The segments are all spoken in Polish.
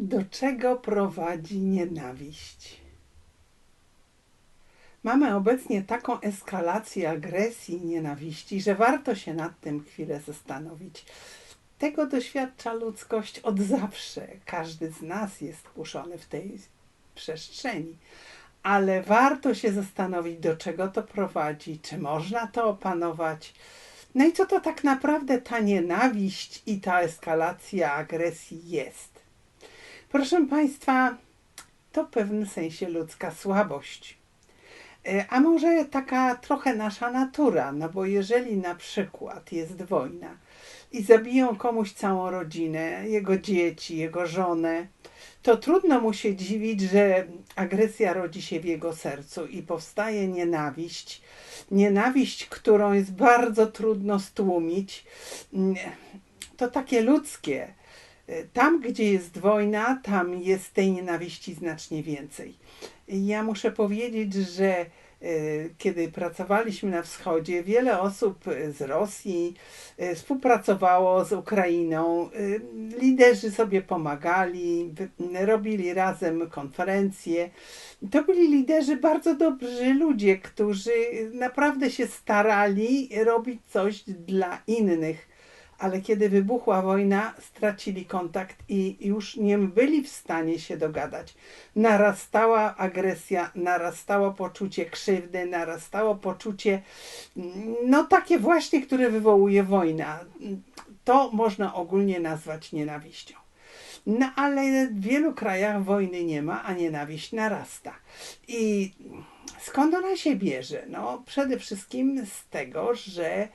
Do czego prowadzi nienawiść? Mamy obecnie taką eskalację agresji i nienawiści, że warto się nad tym chwilę zastanowić. Tego doświadcza ludzkość od zawsze. Każdy z nas jest kuszony w tej przestrzeni. Ale warto się zastanowić, do czego to prowadzi, czy można to opanować. No i co to tak naprawdę ta nienawiść i ta eskalacja agresji jest? Proszę Państwa, to w pewnym sensie ludzka słabość. A może taka trochę nasza natura, no bo jeżeli na przykład jest wojna i zabiją komuś całą rodzinę, jego dzieci, jego żonę, to trudno mu się dziwić, że agresja rodzi się w jego sercu i powstaje nienawiść. Nienawiść, którą jest bardzo trudno stłumić. To takie ludzkie. Tam, gdzie jest wojna, tam jest tej nienawiści znacznie więcej. Ja muszę powiedzieć, że kiedy pracowaliśmy na wschodzie, wiele osób z Rosji współpracowało z Ukrainą. Liderzy sobie pomagali, robili razem konferencje. To byli liderzy bardzo dobrzy ludzie, którzy naprawdę się starali robić coś dla innych. Ale kiedy wybuchła wojna, stracili kontakt i już nie byli w stanie się dogadać. Narastała agresja, narastało poczucie krzywdy, narastało poczucie, no takie właśnie, które wywołuje wojna. To można ogólnie nazwać nienawiścią. No ale w wielu krajach wojny nie ma, a nienawiść narasta. I skąd ona się bierze? No, przede wszystkim z tego, że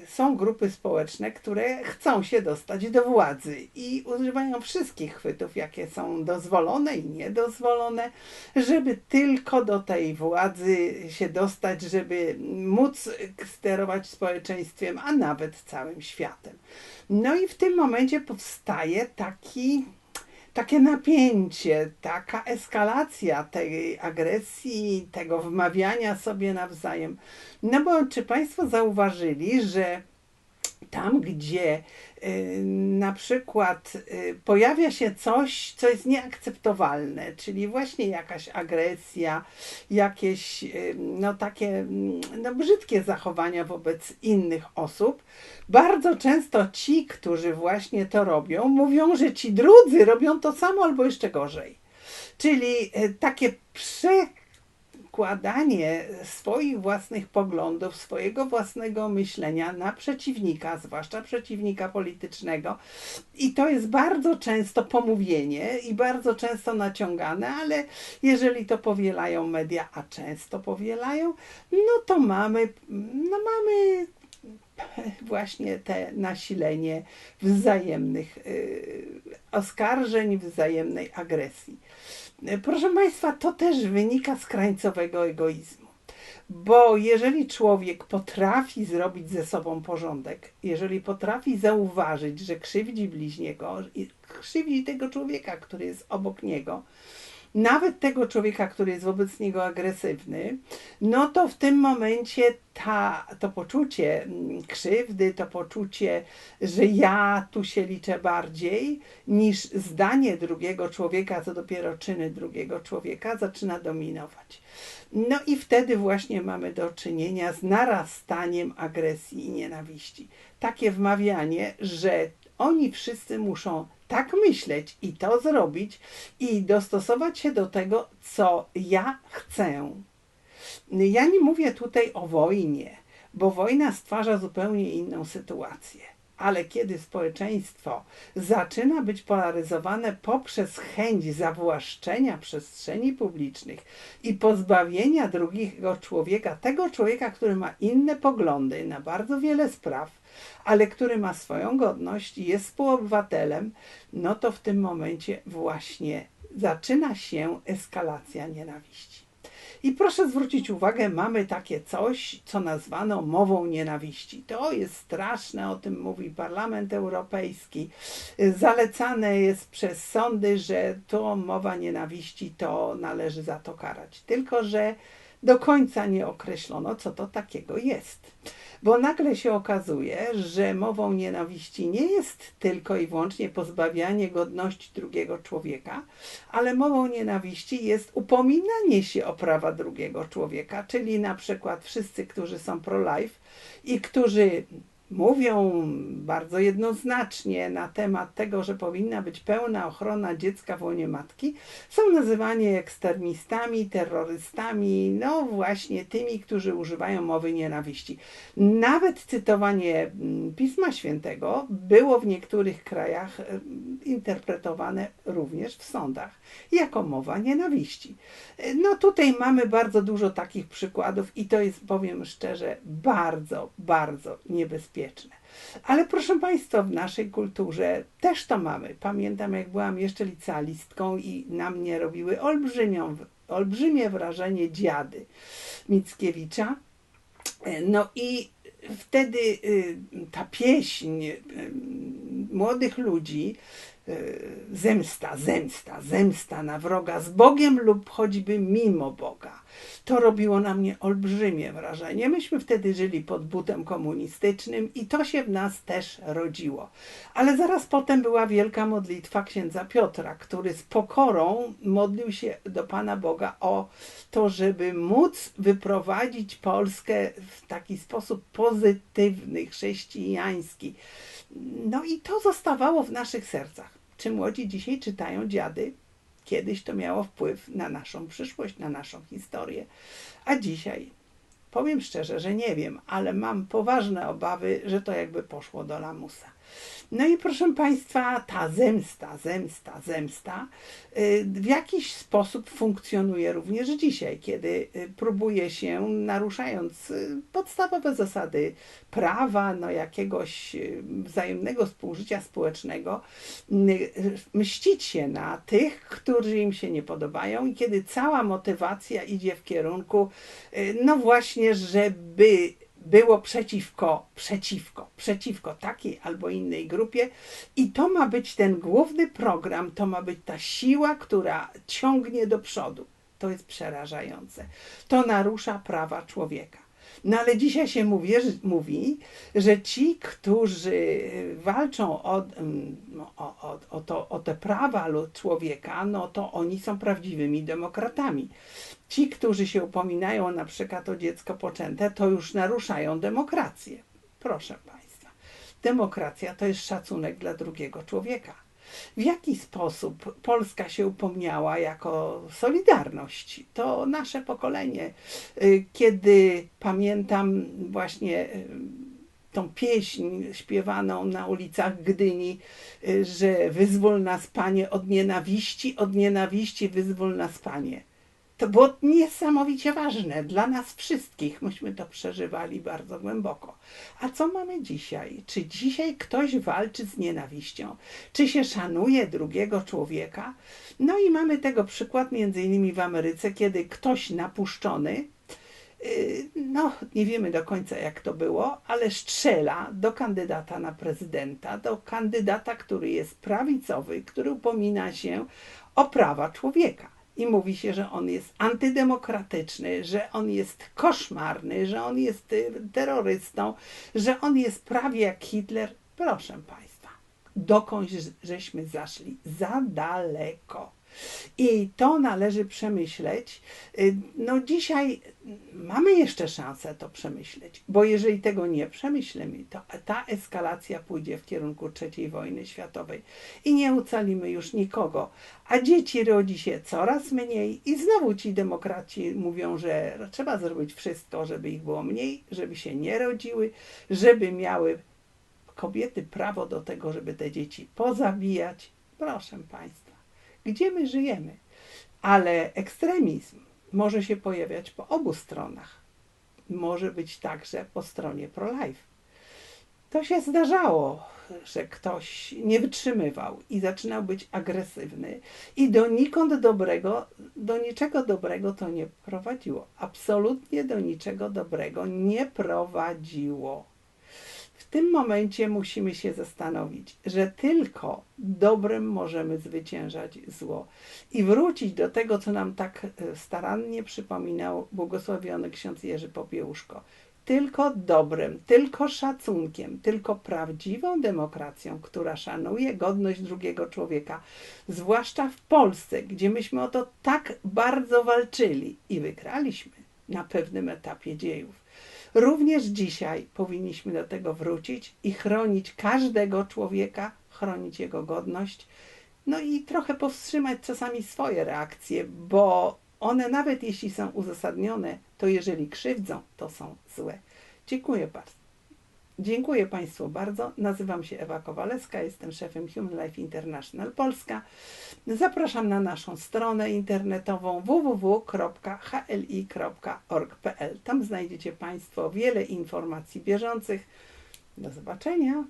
są grupy społeczne, które chcą się dostać do władzy i używają wszystkich chwytów, jakie są dozwolone i niedozwolone, żeby tylko do tej władzy się dostać, żeby móc sterować społeczeństwem, a nawet całym światem. No i w tym momencie powstaje takie napięcie, taka eskalacja tej agresji, tego wmawiania sobie nawzajem. No bo czy Państwo zauważyli, że tam, gdzie na przykład pojawia się coś, co jest nieakceptowalne, czyli właśnie jakaś agresja, jakieś no takie no brzydkie zachowania wobec innych osób, bardzo często ci, którzy właśnie to robią, mówią, że ci drudzy robią to samo albo jeszcze gorzej. Czyli takie przekładanie swoich własnych poglądów, swojego własnego myślenia na przeciwnika, zwłaszcza przeciwnika politycznego. I to jest bardzo często pomówienie i bardzo często naciągane, ale jeżeli to powielają media, a często powielają, no to mamy właśnie te nasilenie wzajemnych oskarżeń, wzajemnej agresji. Proszę Państwa, to też wynika z krańcowego egoizmu. Bo jeżeli człowiek potrafi zrobić ze sobą porządek, jeżeli potrafi zauważyć, że krzywdzi bliźniego, krzywdzi tego człowieka, który jest obok niego, nawet tego człowieka, który jest wobec niego agresywny, no to w tym momencie to poczucie krzywdy, to poczucie, że ja tu się liczę bardziej niż zdanie drugiego człowieka, co dopiero czyny drugiego człowieka, zaczyna dominować. No i wtedy właśnie mamy do czynienia z narastaniem agresji i nienawiści. Takie wmawianie, że oni wszyscy muszą tak myśleć i to zrobić i dostosować się do tego, co ja chcę. Ja nie mówię tutaj o wojnie, bo wojna stwarza zupełnie inną sytuację. Ale kiedy społeczeństwo zaczyna być polaryzowane poprzez chęć zawłaszczenia przestrzeni publicznych i pozbawienia drugiego człowieka, tego człowieka, który ma inne poglądy na bardzo wiele spraw, ale który ma swoją godność i jest współobywatelem, no to w tym momencie właśnie zaczyna się eskalacja nienawiści. I proszę zwrócić uwagę, mamy takie coś, co nazwano mową nienawiści. To jest straszne, o tym mówi Parlament Europejski. Zalecane jest przez sądy, że to mowa nienawiści, to należy za to karać. Tylko że do końca nie określono, co to takiego jest. Bo nagle się okazuje, że mową nienawiści nie jest tylko i wyłącznie pozbawianie godności drugiego człowieka, ale mową nienawiści jest upominanie się o prawa drugiego człowieka, czyli na przykład wszyscy, którzy są pro-life i którzy mówią bardzo jednoznacznie na temat tego, że powinna być pełna ochrona dziecka w łonie matki, są nazywani ekstremistami, terrorystami, no właśnie tymi, którzy używają mowy nienawiści. Nawet cytowanie Pisma Świętego było w niektórych krajach interpretowane również w sądach jako mowa nienawiści. No tutaj mamy bardzo dużo takich przykładów i to jest, powiem szczerze, bardzo, bardzo niebezpieczne. Ale proszę Państwa, w naszej kulturze też to mamy. Pamiętam, jak byłam jeszcze licealistką i na mnie robiły olbrzymie wrażenie dziady Mickiewicza. No i wtedy ta pieśń młodych ludzi, zemsta na wroga z Bogiem lub choćby mimo Boga. To robiło na mnie olbrzymie wrażenie. Myśmy wtedy żyli pod butem komunistycznym i to się w nas też rodziło. Ale zaraz potem była wielka modlitwa księdza Piotra, który z pokorą modlił się do Pana Boga o to, żeby móc wyprowadzić Polskę w taki sposób pozytywny, chrześcijański. No i to zostawało w naszych sercach. Czy młodzi dzisiaj czytają dziady? Kiedyś to miało wpływ na naszą przyszłość, na naszą historię. A dzisiaj, powiem szczerze, że nie wiem, ale mam poważne obawy, że to jakby poszło do lamusa. No i proszę Państwa, ta zemsta w jakiś sposób funkcjonuje również dzisiaj, kiedy próbuje się, naruszając podstawowe zasady prawa, no jakiegoś wzajemnego współżycia społecznego, mścić się na tych, którzy im się nie podobają i kiedy cała motywacja idzie w kierunku, no właśnie, żeby było przeciwko takiej albo innej grupie i to ma być ten główny program, to ma być ta siła, która ciągnie do przodu. To jest przerażające. To narusza prawa człowieka. No ale dzisiaj się mówi, że ci, którzy walczą o te prawa człowieka, no to oni są prawdziwymi demokratami. Ci, którzy się upominają na przykład o dziecko poczęte, to już naruszają demokrację. Proszę Państwa, demokracja to jest szacunek dla drugiego człowieka. W jaki sposób Polska się upomniała jako Solidarność? To nasze pokolenie, kiedy pamiętam właśnie tą pieśń śpiewaną na ulicach Gdyni, że wyzwól nas Panie od nienawiści wyzwól nas Panie. To było niesamowicie ważne dla nas wszystkich. Myśmy to przeżywali bardzo głęboko. A co mamy dzisiaj? Czy dzisiaj ktoś walczy z nienawiścią? Czy się szanuje drugiego człowieka? No i mamy tego przykład między innymi w Ameryce, kiedy ktoś napuszczony, no nie wiemy do końca jak to było, ale strzela do kandydata na prezydenta, do kandydata, który jest prawicowy, który upomina się o prawa człowieka. I mówi się, że on jest antydemokratyczny, że on jest koszmarny, że on jest terrorystą, że on jest prawie jak Hitler. Proszę Państwa, dokąd żeśmy zaszli? Za daleko. I to należy przemyśleć. No dzisiaj mamy jeszcze szansę to przemyśleć, bo jeżeli tego nie przemyślimy, to ta eskalacja pójdzie w kierunku III wojny światowej i nie ocalimy już nikogo. A dzieci rodzi się coraz mniej i znowu ci demokraci mówią, że trzeba zrobić wszystko, żeby ich było mniej, żeby się nie rodziły, żeby miały kobiety prawo do tego, żeby te dzieci pozabijać. Proszę Państwa, gdzie my żyjemy? Ale ekstremizm może się pojawiać po obu stronach. Może być także po stronie pro-life. To się zdarzało, że ktoś nie wytrzymywał i zaczynał być agresywny i do niczego dobrego to nie prowadziło. Absolutnie do niczego dobrego nie prowadziło. w tym momencie musimy się zastanowić, że tylko dobrem możemy zwyciężać zło i wrócić do tego, co nam tak starannie przypominał błogosławiony ksiądz Jerzy Popiełuszko. Tylko dobrem, tylko szacunkiem, tylko prawdziwą demokracją, która szanuje godność drugiego człowieka, zwłaszcza w Polsce, gdzie myśmy o to tak bardzo walczyli i wygraliśmy na pewnym etapie dziejów. Również dzisiaj powinniśmy do tego wrócić i chronić każdego człowieka, chronić jego godność, no i trochę powstrzymać czasami swoje reakcje, bo one nawet jeśli są uzasadnione, to jeżeli krzywdzą, to są złe. Dziękuję bardzo. Dziękuję Państwu bardzo. Nazywam się Ewa Kowalewska, jestem szefem Human Life International Polska. Zapraszam na naszą stronę internetową www.hli.org.pl. Tam znajdziecie Państwo wiele informacji bieżących. Do zobaczenia.